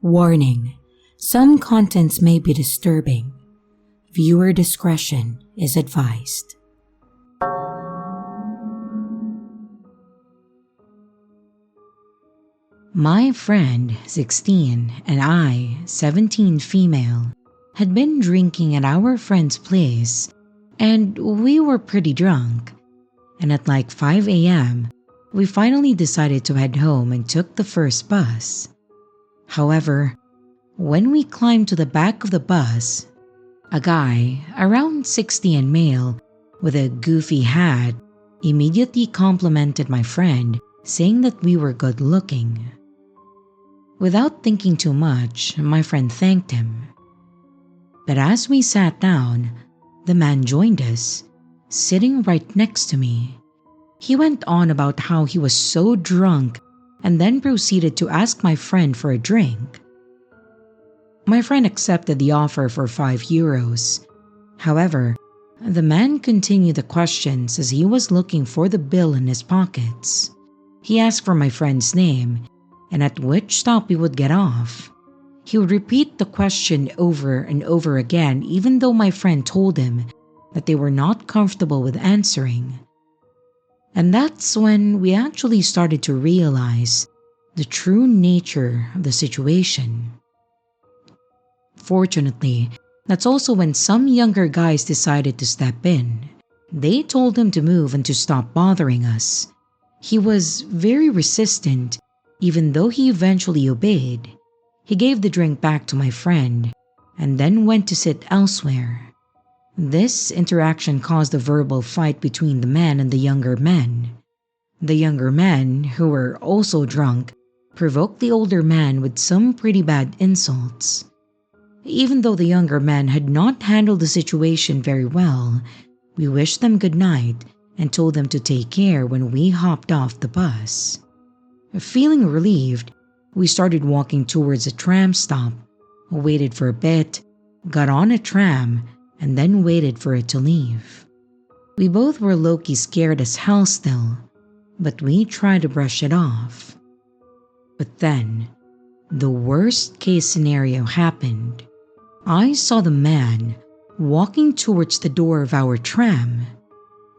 Warning: some contents may be disturbing. Viewer discretion is advised. My friend, 16, and I, 17 female, had been drinking at our friend's place, and we were pretty drunk. And at like 5 a.m., we finally decided to head home and took the first bus. However, when we climbed to the back of the bus, a guy, around 60 and male, with a goofy hat, immediately complimented my friend, saying that we were good looking. Without thinking too much, my friend thanked him. But as we sat down, the man joined us, sitting right next to me. He went on about how he was so drunk and then proceeded to ask my friend for a drink. My friend accepted the offer for €5. However, the man continued the questions as he was looking for the bill in his pockets. He asked for my friend's name and at which stop we would get off. He would repeat the question over and over again, even though my friend told him that they were not comfortable with answering. And that's when we actually started to realize the true nature of the situation. Fortunately, that's also when some younger guys decided to step in. They told him to move and to stop bothering us. He was very resistant, even though he eventually obeyed. He gave the drink back to my friend and then went to sit elsewhere. This interaction caused a verbal fight between the man and the younger men. The younger men, who were also drunk, provoked the older man with some pretty bad insults. Even though the younger men had not handled the situation very well, we wished them good night and told them to take care when we hopped off the bus. Feeling relieved, we started walking towards a tram stop, waited for a bit, got on a tram, and then waited for it to leave. We both were low-key scared as hell still, but we tried to brush it off. But then, the worst case scenario happened. I saw the man walking towards the door of our tram.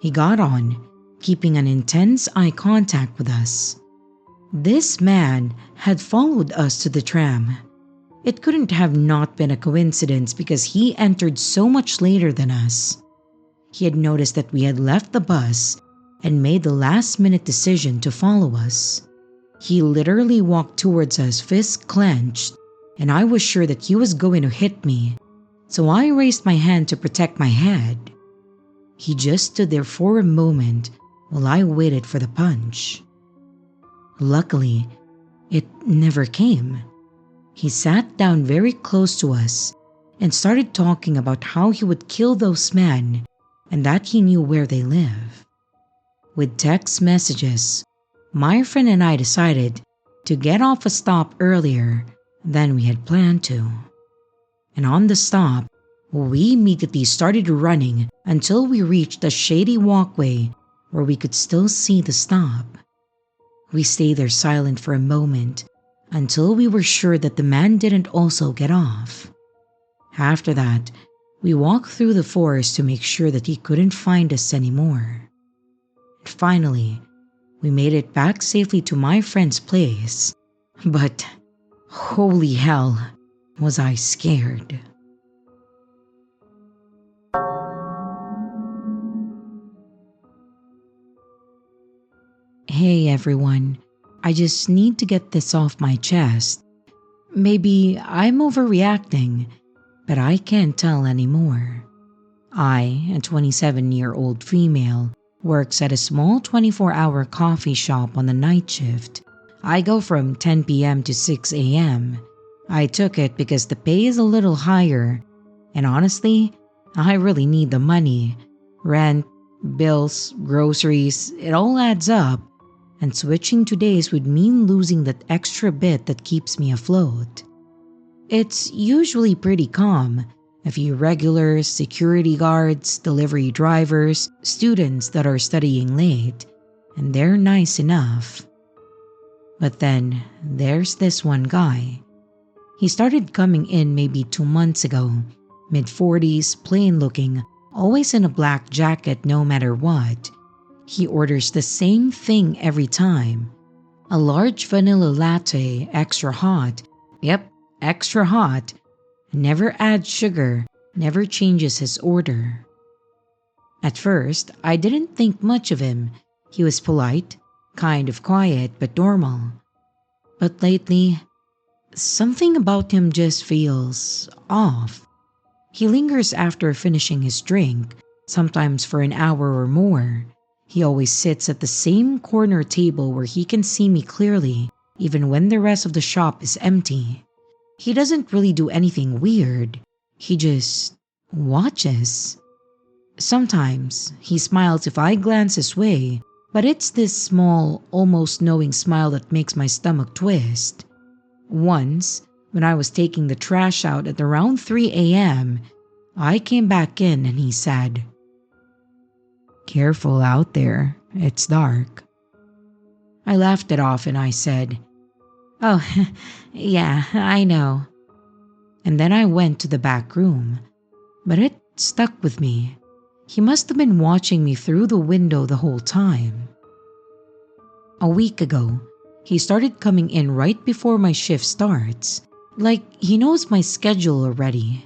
He got on, keeping an intense eye contact with us. This man had followed us to the tram. It couldn't have not been a coincidence because he entered so much later than us. He had noticed that we had left the bus and made the last-minute decision to follow us. He literally walked towards us, fists clenched, and I was sure that he was going to hit me, so I raised my hand to protect my head. He just stood there for a moment while I waited for the punch. Luckily, it never came. He sat down very close to us and started talking about how he would kill those men and that he knew where they live. With text messages, my friend and I decided to get off a stop earlier than we had planned to. And on the stop, we immediately started running until we reached a shady walkway where we could still see the stop. We stayed there silent for a moment until we were sure that the man didn't also get off. After that, we walked through the forest to make sure that he couldn't find us anymore. And finally, we made it back safely to my friend's place, but holy hell, was I scared. Hey everyone, I just need to get this off my chest. Maybe I'm overreacting, but I can't tell anymore. I, a 27-year-old female, works at a small 24-hour coffee shop on the night shift. I go from 10 p.m. to 6 a.m. I took it because the pay is a little higher, and honestly, I really need the money. Rent, bills, groceries, it all adds up. And switching to days would mean losing that extra bit that keeps me afloat. It's usually pretty calm. A few regulars, security guards, delivery drivers, students that are studying late, and they're nice enough. But then there's this one guy. He started coming in maybe 2 months ago, mid-40s, plain looking, always in a black jacket no matter what. He orders the same thing every time. A large vanilla latte, extra hot. Yep, extra hot. Never adds sugar, never changes his order. At first, I didn't think much of him. He was polite, kind of quiet but normal. But lately, something about him just feels off. He lingers after finishing his drink, sometimes for an hour or more. He always sits at the same corner table where he can see me clearly, even when the rest of the shop is empty. He doesn't really do anything weird. He just watches. Sometimes he smiles if I glance his way, but it's this small, almost knowing smile that makes my stomach twist. Once, when I was taking the trash out at around 3 a.m., I came back in and he said, "Careful out there, it's dark." I laughed it off and I said, "Oh, yeah, I know." And then I went to the back room, but it stuck with me. He must have been watching me through the window the whole time. A week ago, he started coming in right before my shift starts, like he knows my schedule already.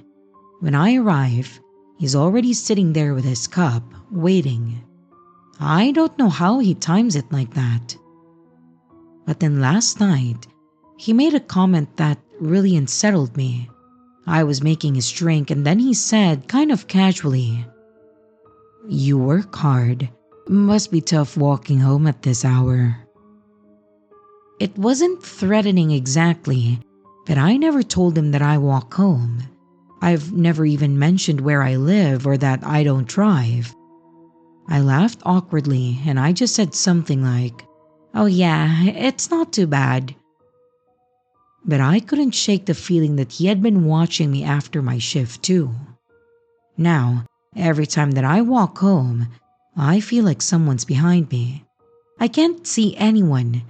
When I arrive, he's already sitting there with his cup, waiting. I don't know how he times it like that. But then last night, he made a comment that really unsettled me. I was making his drink and then he said, kind of casually, "You work hard. Must be tough walking home at this hour." It wasn't threatening exactly, but I never told him that I walk home. I've never even mentioned where I live or that I don't drive. I laughed awkwardly and I just said something like, "Oh yeah, it's not too bad." But I couldn't shake the feeling that he had been watching me after my shift too. Now, every time that I walk home, I feel like someone's behind me. I can't see anyone,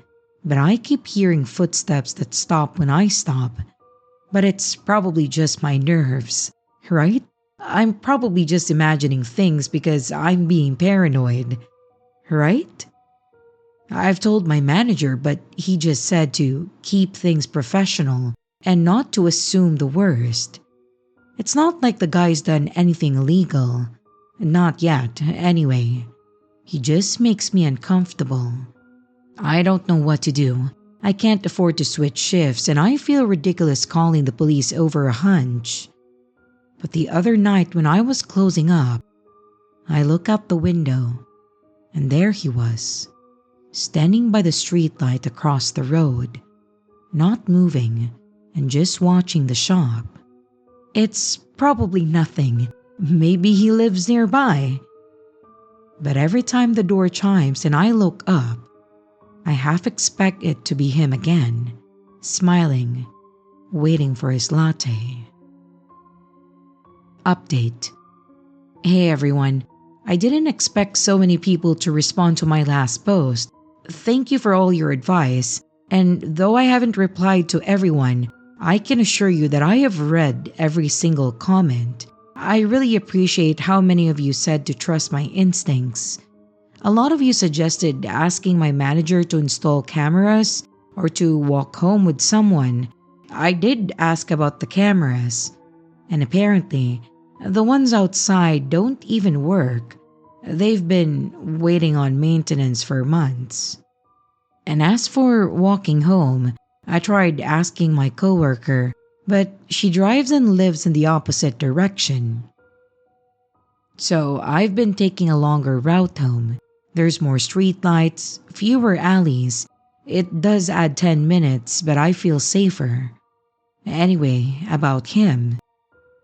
but I keep hearing footsteps that stop when I stop. But it's probably just my nerves, right? I'm probably just imagining things because I'm being paranoid, right? I've told my manager, but he just said to keep things professional and not to assume the worst. It's not like the guy's done anything illegal. Not yet, anyway. He just makes me uncomfortable. I don't know what to do. I can't afford to switch shifts and I feel ridiculous calling the police over a hunch. But the other night when I was closing up, I look out the window and there he was, standing by the streetlight across the road, not moving and just watching the shop. It's probably nothing. Maybe he lives nearby. But every time the door chimes and I look up, I half expect it to be him again, smiling, waiting for his latte. Update. Hey everyone, I didn't expect so many people to respond to my last post. Thank you for all your advice, and though I haven't replied to everyone, I can assure you that I have read every single comment. I really appreciate how many of you said to trust my instincts. A lot of you suggested asking my manager to install cameras or to walk home with someone. I did ask about the cameras, and apparently, the ones outside don't even work. They've been waiting on maintenance for months. And as for walking home, I tried asking my coworker, but she drives and lives in the opposite direction. So I've been taking a longer route home. There's more streetlights, fewer alleys. It does add 10 minutes, but I feel safer. Anyway, about him.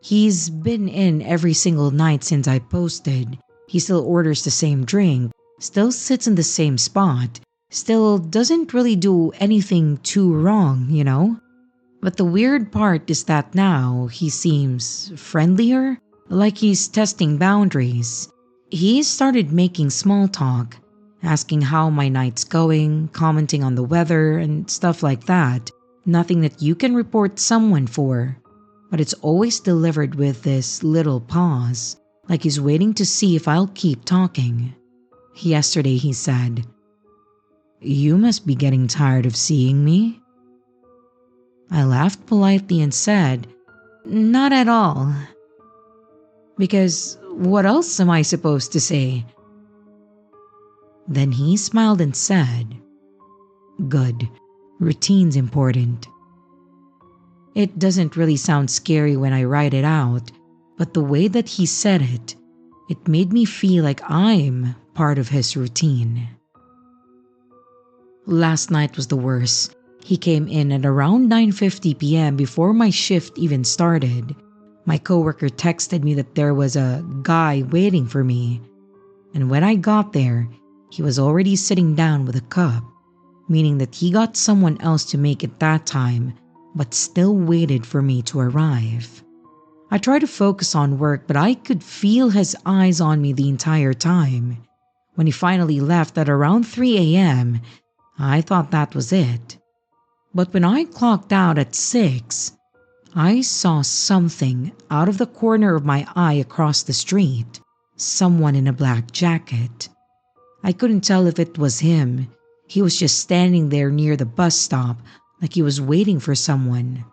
He's been in every single night since I posted. He still orders the same drink, still sits in the same spot, still doesn't really do anything too wrong, you know? But the weird part is that now he seems friendlier, like he's testing boundaries. He started making small talk, asking how my night's going, commenting on the weather and stuff like that. Nothing that you can report someone for, but it's always delivered with this little pause, like he's waiting to see if I'll keep talking. Yesterday he said, "You must be getting tired of seeing me." I laughed politely and said, "Not at all." Because what else am I supposed to say? Then he smiled and said, "Good, routine's important." It doesn't really sound scary when I write it out, but the way that he said it, it made me feel like I'm part of his routine. Last night was the worst. He came in at around 9:50 p.m. before my shift even started. My coworker texted me that there was a guy waiting for me, and when I got there, he was already sitting down with a cup, meaning that he got someone else to make it that time, but still waited for me to arrive. I tried to focus on work, but I could feel his eyes on me the entire time. When he finally left at around 3 a.m., I thought that was it. But when I clocked out at 6, I saw something out of the corner of my eye across the street. Someone in a black jacket. I couldn't tell if it was him. He was just standing there near the bus stop like he was waiting for someone.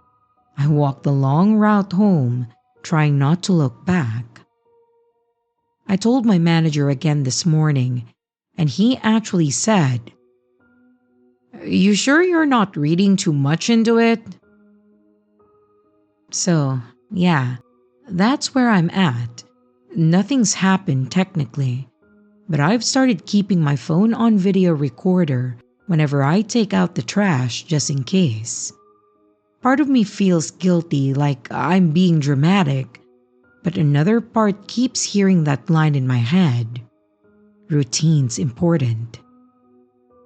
I walked the long route home, trying not to look back. I told my manager again this morning, and he actually said, "You sure you're not reading too much into it?" So, yeah, that's where I'm at. Nothing's happened technically, but I've started keeping my phone on video recorder whenever I take out the trash just in case. Part of me feels guilty, like I'm being dramatic, but another part keeps hearing that line in my head. Routine's important.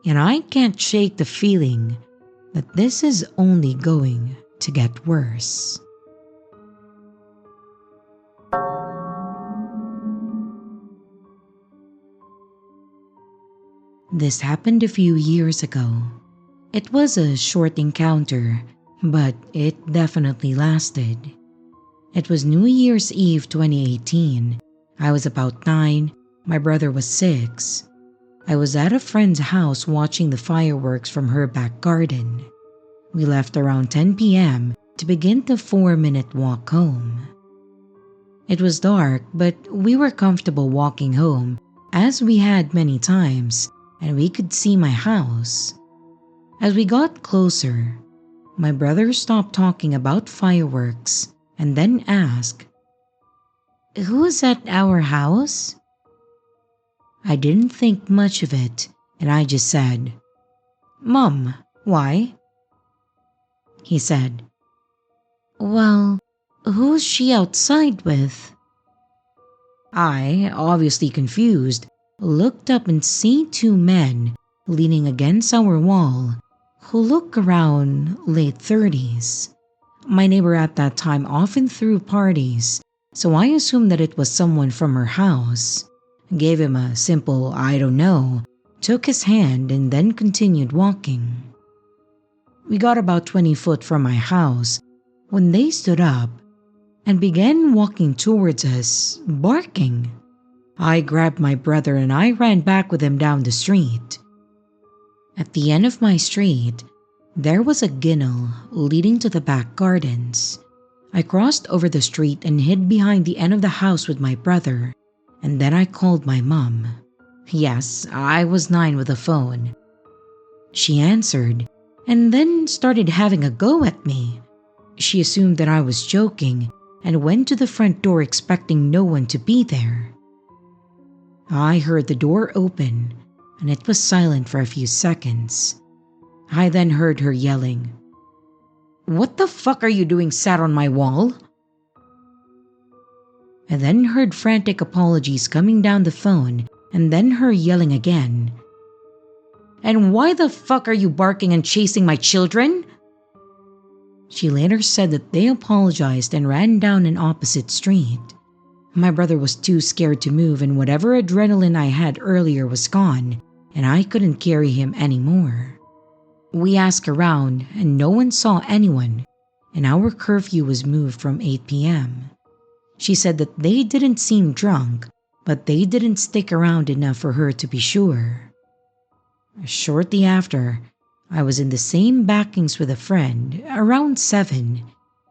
And I can't shake the feeling that this is only going to get worse. This happened a few years ago. It was a short encounter, but it definitely lasted. It was New Year's Eve 2018. I was about 9, my brother was 6. I was at a friend's house watching the fireworks from her back garden. We left around 10 p.m. to begin the 4-minute walk home. It was dark, but we were comfortable walking home as we had many times, and we could see my house. As we got closer, my brother stopped talking about fireworks and then asked, "Who's at our house?" I didn't think much of it, and I just said, "Mom, why?" He said, "Well, who's she outside with?" I, obviously confused, looked up and see 2 men leaning against our wall who look around late 30s. My neighbor at that time often threw parties, so I assumed that it was someone from her house. Gave him a simple "I don't know," took his hand, and then continued walking. We got about 20 foot from my house when they stood up and began walking towards us, barking. I grabbed my brother and I ran back with him down the street. At the end of my street, there was a ginnel leading to the back gardens. I crossed over the street and hid behind the end of the house with my brother, and then I called my mom. Yes, I was 9 with a phone. She answered and then started having a go at me. She assumed that I was joking and went to the front door expecting no one to be there. I heard the door open and it was silent for a few seconds. I then heard her yelling, "What the fuck are you doing sat on my wall?" I then heard frantic apologies coming down the phone and then her yelling again, "And why the fuck are you barking and chasing my children?" She later said that they apologized and ran down an opposite street. My brother was too scared to move and whatever adrenaline I had earlier was gone and I couldn't carry him anymore. We asked around and no one saw anyone, and our curfew was moved from 8 p.m. She said that they didn't seem drunk, but they didn't stick around enough for her to be sure. Shortly after, I was in the same backings with a friend, around 7.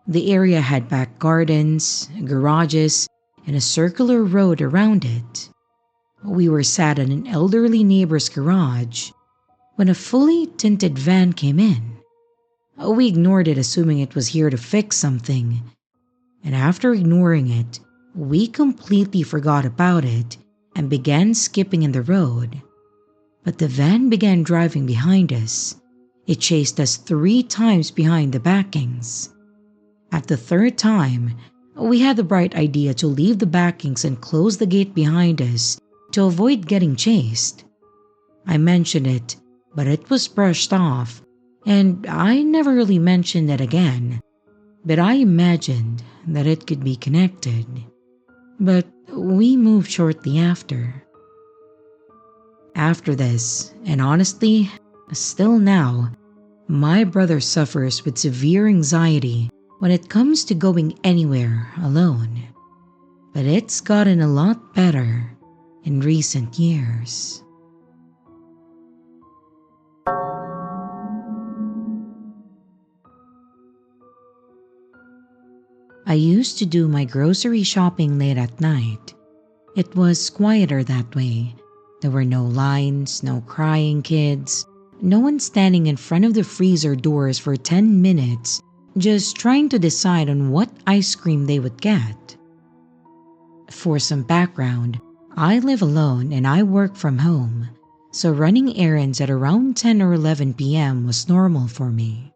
The area had back gardens, garages, and a circular road around it. We were sat in an elderly neighbor's garage when a fully tinted van came in. We ignored it, assuming it was here to fix something, and after ignoring it, we completely forgot about it and began skipping in the road. But the van began driving behind us. It chased us 3 times behind the backings. At the 3rd time, we had the bright idea to leave the backings and close the gate behind us to avoid getting chased. I mentioned it, but it was brushed off, and I never really mentioned it again. But I imagined that it could be connected. But we moved shortly after. After this, and honestly, still now, my brother suffers with severe anxiety when it comes to going anywhere alone. But it's gotten a lot better in recent years. I used to do my grocery shopping late at night. It was quieter that way. There were no lines, no crying kids, no one standing in front of the freezer doors for 10 minutes just trying to decide on what ice cream they would get. For some background, I live alone and I work from home, so running errands at around 10 or 11 p.m. was normal for me.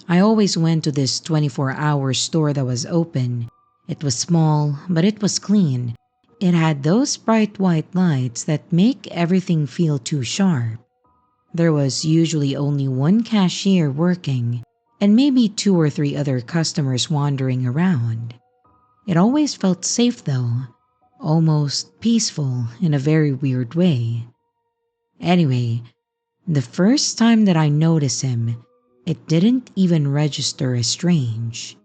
I always went to this 24-hour store that was open. It was small, but it was clean. It had those bright white lights that make everything feel too sharp. There was usually only one cashier working, and maybe 2 or 3 other customers wandering around. It always felt safe though, almost peaceful in a very weird way. Anyway, the first time that I noticed him, it didn't even register as strange.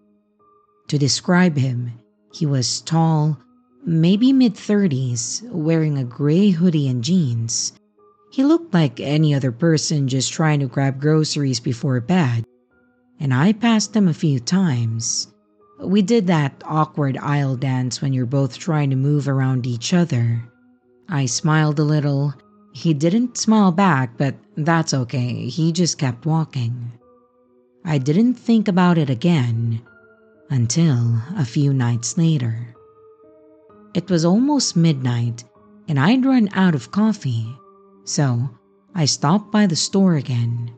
To describe him, he was tall, maybe mid-30s, wearing a gray hoodie and jeans. He looked like any other person just trying to grab groceries before bed, and I passed him a few times. We did that awkward aisle dance when you're both trying to move around each other. I smiled a little. He didn't smile back, but that's okay, he just kept walking. I didn't think about it again until a few nights later. It was almost midnight and I'd run out of coffee, so I stopped by the store again.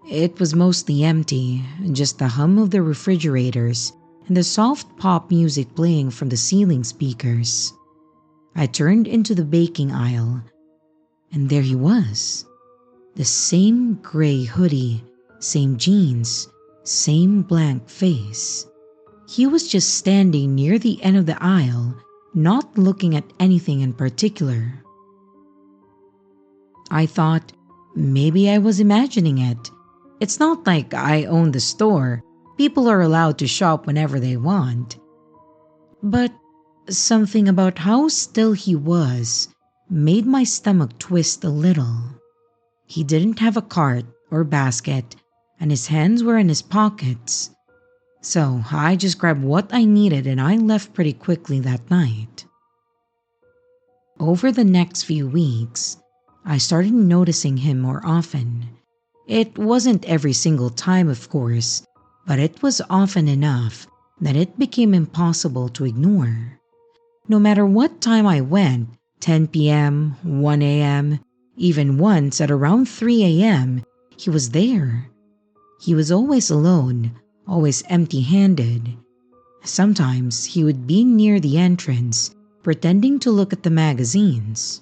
It was mostly empty, just the hum of the refrigerators and the soft pop music playing from the ceiling speakers. I turned into the baking aisle, and there he was. The same gray hoodie, same jeans, same blank face. He was just standing near the end of the aisle, not looking at anything in particular. I thought maybe I was imagining it. It's not like I own the store. People are allowed to shop whenever they want. But something about how still he was made my stomach twist a little. He didn't have a cart or basket, and his hands were in his pockets. So I just grabbed what I needed and I left pretty quickly that night. Over the next few weeks, I started noticing him more often. It wasn't every single time, of course, but it was often enough that it became impossible to ignore. No matter what time I went, 10 p.m., 1 a.m., even once at around 3 a.m., he was there. He was always alone, always empty-handed. Sometimes he would be near the entrance, pretending to look at the magazines.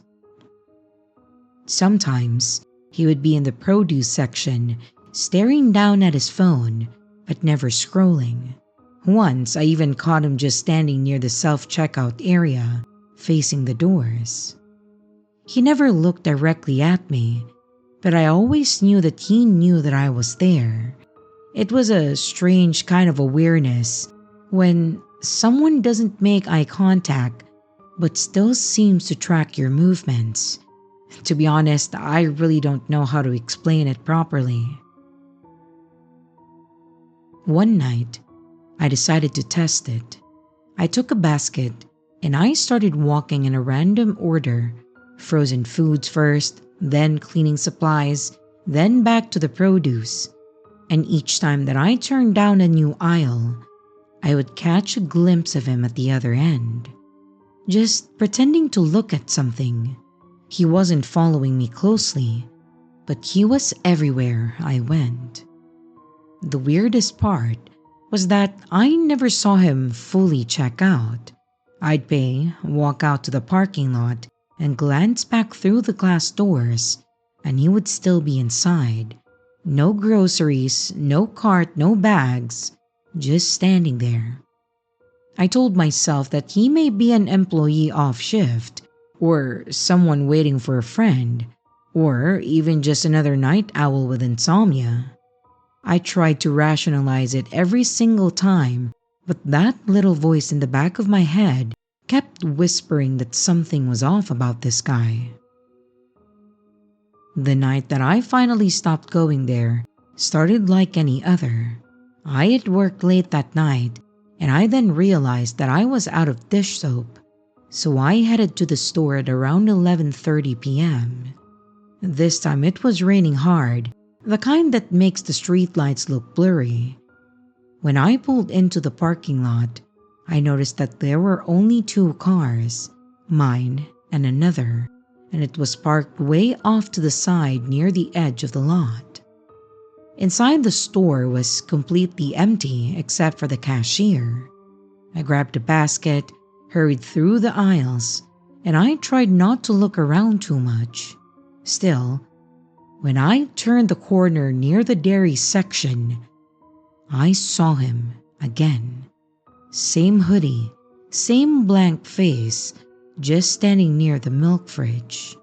Sometimes he would be in the produce section, staring down at his phone, but never scrolling. Once, I even caught him just standing near the self-checkout area, facing the doors. He never looked directly at me, but I always knew that he knew that I was there. It was a strange kind of awareness when someone doesn't make eye contact but still seems to track your movements. To be honest, I really don't know how to explain it properly. One night, I decided to test it. I took a basket and I started walking in a random order. Frozen foods first, then cleaning supplies, then back to the produce. And each time that I turned down a new aisle, I would catch a glimpse of him at the other end, just pretending to look at something. He wasn't following me closely, but he was everywhere I went. The weirdest part was that I never saw him fully check out. I'd pay, walk out to the parking lot, and glance back through the glass doors, and he would still be inside. No groceries, no cart, no bags, just standing there. I told myself that he may be an employee off shift, or someone waiting for a friend, or even just another night owl with insomnia. I tried to rationalize it every single time, but that little voice in the back of my head kept whispering that something was off about this guy. The night that I finally stopped going there started like any other. I had worked late that night, and I then realized that I was out of dish soap, so I headed to the store at around 11:30 p.m. This time it was raining hard, the kind that makes the streetlights look blurry. When I pulled into the parking lot, I noticed that there were only two cars, mine and another, and it was parked way off to the side near the edge of the lot. Inside the store was completely empty except for the cashier. I grabbed a basket, hurried through the aisles, and I tried not to look around too much. Still, when I turned the corner near the dairy section, I saw him again. Same hoodie, same blank face, just standing near the milk fridge.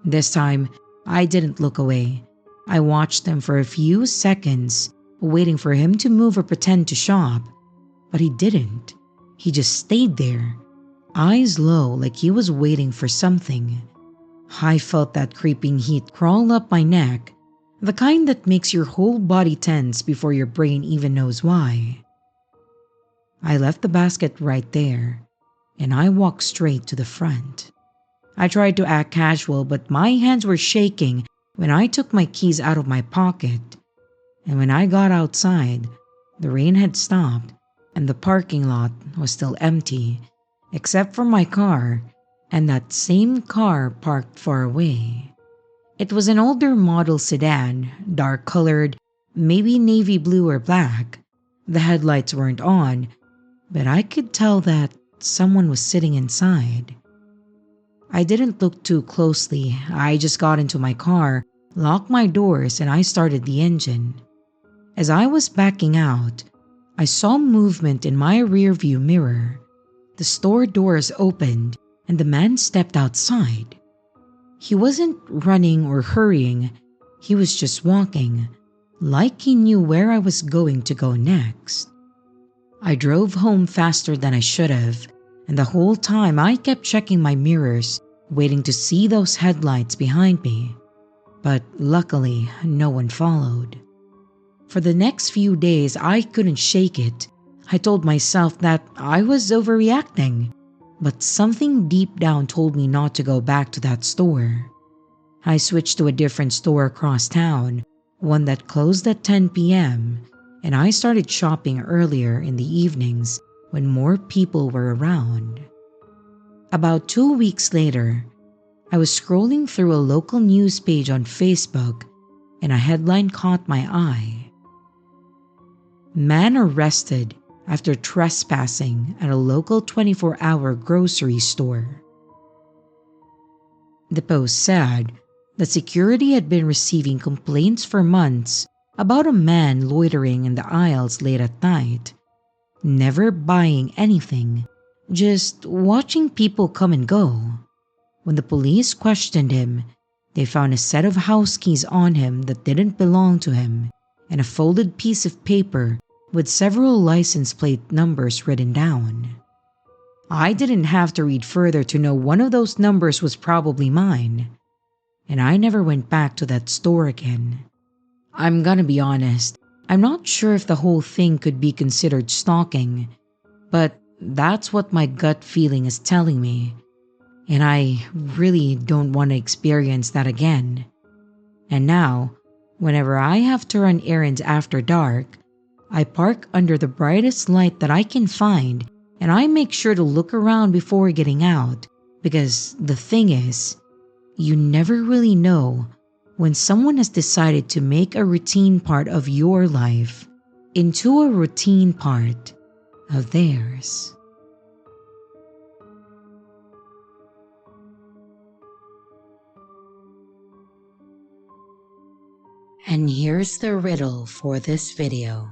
This time, I didn't look away. I watched him for a few seconds, waiting for him to move or pretend to shop, but he didn't. He just stayed there, eyes low like he was waiting for something. I felt that creeping heat crawl up my neck, the kind that makes your whole body tense before your brain even knows why. I left the basket right there, and I walked straight to the front. I tried to act casual, but my hands were shaking when I took my keys out of my pocket. And when I got outside, the rain had stopped and the parking lot was still empty, except for my car and that same car parked far away. It was an older model sedan, dark colored, maybe navy blue or black. The headlights weren't on, but I could tell that someone was sitting inside. I didn't look too closely. I just got into my car, locked my doors, and I started the engine. As I was backing out, I saw movement in my rearview mirror. The store doors opened and the man stepped outside. He wasn't running or hurrying, he was just walking, like he knew where I was going to go next. I drove home faster than I should have, and the whole time I kept checking my mirrors, waiting to see those headlights behind me. But luckily, no one followed. For the next few days, I couldn't shake it. I told myself that I was overreacting, but something deep down told me not to go back to that store. I switched to a different store across town, one that closed at 10 p.m., and I started shopping earlier in the evenings when more people were around. About 2 weeks later, I was scrolling through a local news page on Facebook and a headline caught my eye. Man arrested after trespassing at a local 24-hour grocery store. The post said that security had been receiving complaints for months about a man loitering in the aisles late at night, never buying anything, just watching people come and go. When the police questioned him, They found a set of house keys on him that didn't belong to him and a folded piece of paper with several license plate numbers written down. I didn't have to read further to know one of those numbers was probably mine, and I never went back to that store again. I'm gonna be honest, I'm not sure if the whole thing could be considered stalking, but that's what my gut feeling is telling me, and I really don't want to experience that again. And now, whenever I have to run errands after dark, I park under the brightest light that I can find, and I make sure to look around before getting out, because the thing is, you never really know when someone has decided to make a routine part of your life into a routine part of theirs. And here's the riddle for this video.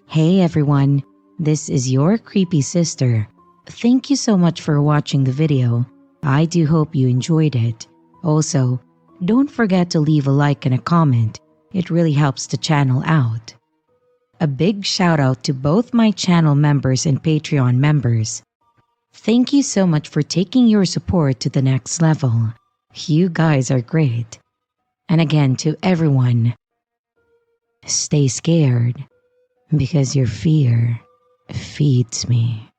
Hey everyone, this is your creepy sister. Thank you so much for watching the video. I do hope you enjoyed it. Also, don't forget to leave a like and a comment. It really helps the channel out. A big shout out to both my channel members and Patreon members. Thank you so much for taking your support to the next level. You guys are great. And again, to everyone, stay scared, because your fear feeds me.